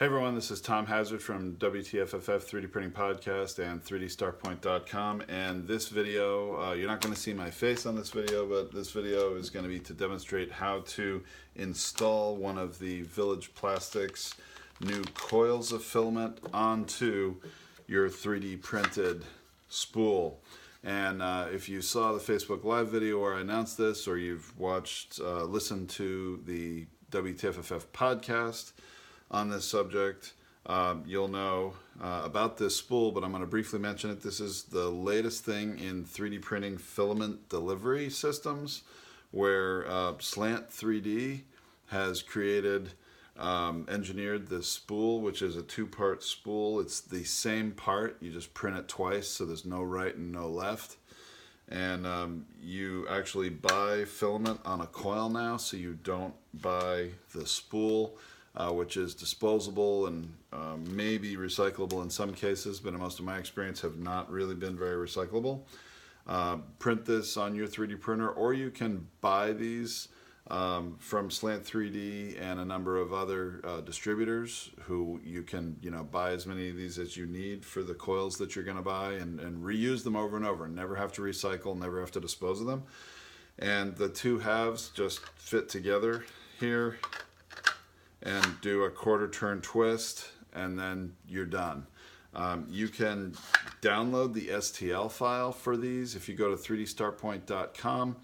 Hey everyone, this is Tom Hazzard from WTFFF 3D Printing Podcast and 3dstartpoint.com, and this video, you're not going to see my face on this video, but this video is going to be to demonstrate how to install one of the Village Plastics new coils of filament onto your 3D printed spool. And if you saw the Facebook Live video where I announced this, or you've listened to the WTFFF podcast on this subject, you'll know about this spool, but I'm going to briefly mention it. This is the latest thing in 3D printing filament delivery systems, where Slant 3D has engineered this spool, which is a two-part spool. It's the same part, you just print it twice, so there's no right and no left. And you actually buy filament on a coil now, so you don't buy the spool, which is disposable and maybe recyclable in some cases, but in most of my experience have not really been very recyclable. Print this on your 3D printer, or you can buy these from Slant 3D and a number of other distributors who you can buy as many of these as you need for the coils that you're going to buy, and reuse them over and over and never have to recycle, never have to dispose of them. And the two halves just fit together here and do a quarter turn twist, and then you're done. You can download the STL file for these if you go to 3dstartpoint.com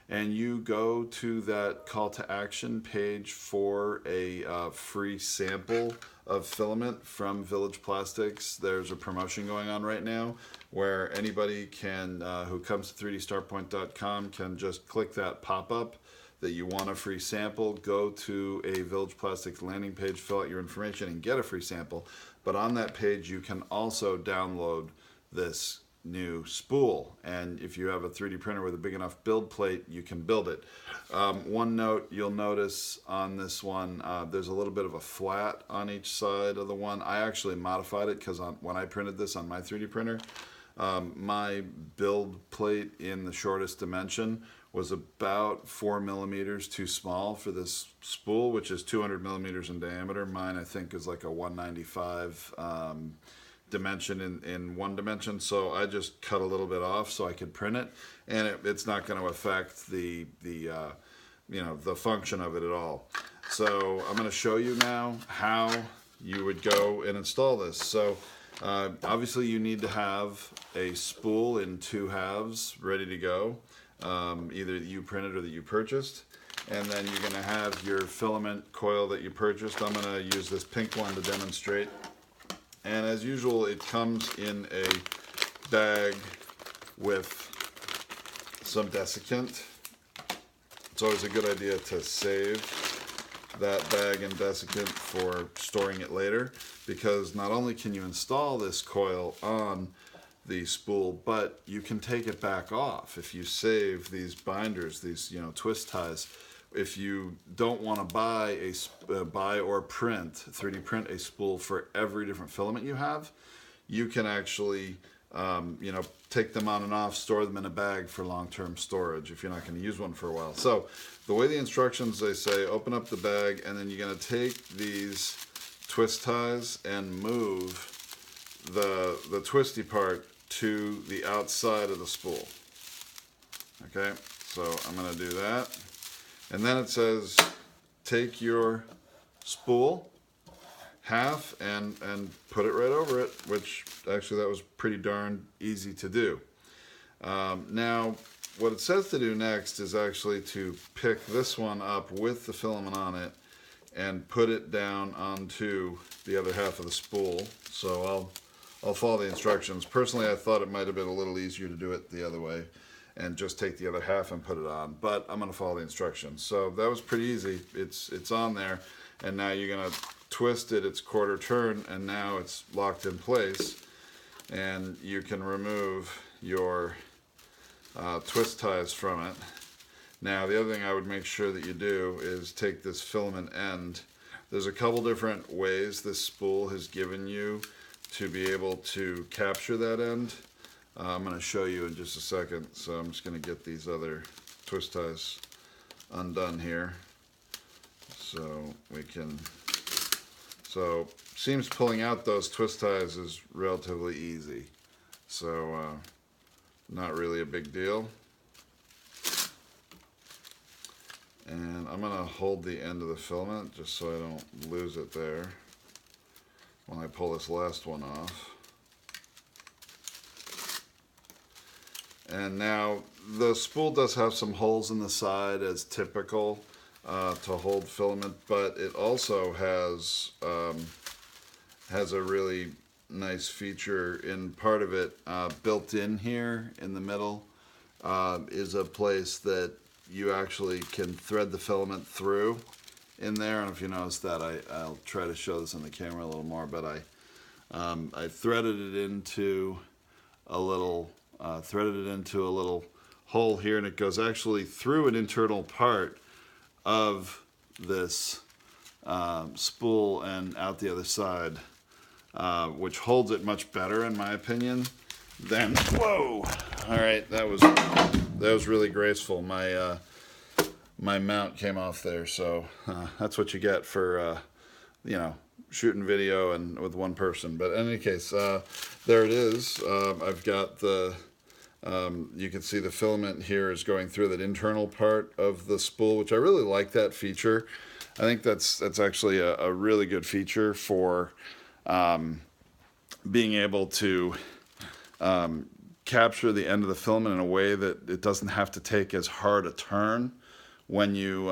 and you go to that call to action page for a free sample of filament from Village Plastics. There's a promotion going on right now where anybody can, who comes to 3dstartpoint.com, can just click that pop-up that you want a free sample, go to a Village Plastics landing page, fill out your information, and get a free sample. But on that page, you can also download this new spool. And if you have a 3D printer with a big enough build plate, you can build it. One note you'll notice on this one, there's a little bit of a flat on each side of the one. I actually modified it because when I printed this on my 3D printer, my build plate in the shortest dimension was about 4 millimeters too small for this spool, which is 200 millimeters in diameter. Mine, I think, is like a 195 dimension in one dimension. So I just cut a little bit off so I could print it, and it's not going to affect the function of it at all. So I'm going to show you now how you would go and install this. So obviously you need to have a spool in two halves ready to go. Either that you printed or that you purchased, and then you're going to have your filament coil that you purchased. I'm going to use this pink one to demonstrate, and as usual it comes in a bag with some desiccant. It's always a good idea to save that bag and desiccant for storing it later, because not only can you install this coil on the spool, but you can take it back off if you save these binders, these twist ties. If you don't want to buy or print 3D print a spool for every different filament you have, you can actually take them on and off, store them in a bag for long-term storage if you're not going to use one for a while. So the way the instructions, they say, open up the bag, and then you're going to take these twist ties and move the twisty part to the outside of the spool. Okay, so I'm going to do that. And then it says take your spool half and put it right over it, which actually that was pretty darn easy to do. Now what it says to do next is actually to pick this one up with the filament on it and put it down onto the other half of the spool. So I'll follow the instructions. Personally, I thought it might have been a little easier to do it the other way and just take the other half and put it on, but I'm going to follow the instructions. So that was pretty easy. It's on there, and now you're going to twist it. It's quarter turn, and now it's locked in place, and you can remove your twist ties from it. Now the other thing I would make sure that you do is take this filament end. There's a couple different ways this spool has given you to be able to capture that end. I'm going to show you in just a second, so I'm just going to get these other twist ties undone here so we can So seems pulling out those twist ties is relatively easy. So not really a big deal. And I'm going to hold the end of the filament just so I don't lose it there when I pull this last one off. And now the spool does have some holes in the side as typical to hold filament, but it also has a really nice feature in part of it. Built in here in the middle is a place that you actually can thread the filament through in there. I don't know if you noticed that. I'll try to show this on the camera a little more, but I threaded it into a little hole here, and it goes actually through an internal part of this spool and out the other side, which holds it much better in my opinion than, whoa, all right, that was really graceful. My mount came off there, so that's what you get for you know, shooting video and with one person. But in any case, there it is. I've got the you can see the filament here is going through that internal part of the spool, which I really like that feature. I think that's actually a really good feature for being able to capture the end of the filament in a way that it doesn't have to take as hard a turn when you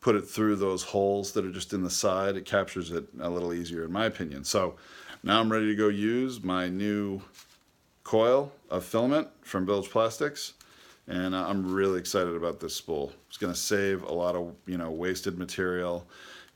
put it through those holes that are just in the side. It captures it a little easier in my opinion. So now I'm ready to go use my new coil of filament from Bilge Plastics, and I'm really excited about this spool. It's going to save a lot of wasted material,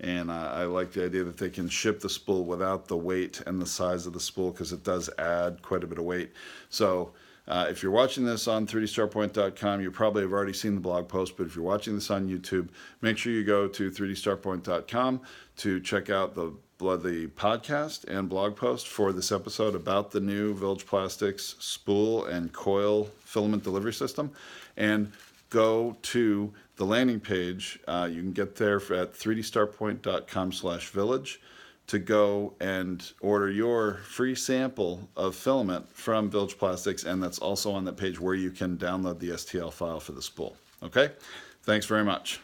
and I like the idea that they can ship the spool without the weight and the size of the spool, because it does add quite a bit of weight. So if you're watching this on 3dstarpoint.com, you probably have already seen the blog post, but if you're watching this on YouTube, make sure you go to 3dstarpoint.com to check out the podcast and blog post for this episode about the new Bilge Plastics spool and coil filament delivery system, and go to the landing page. You can get there at 3dstarpoint.com/village to go and order your free sample of filament from Bilge Plastics, and that's also on that page where you can download the STL file for the spool. Okay? Thanks very much.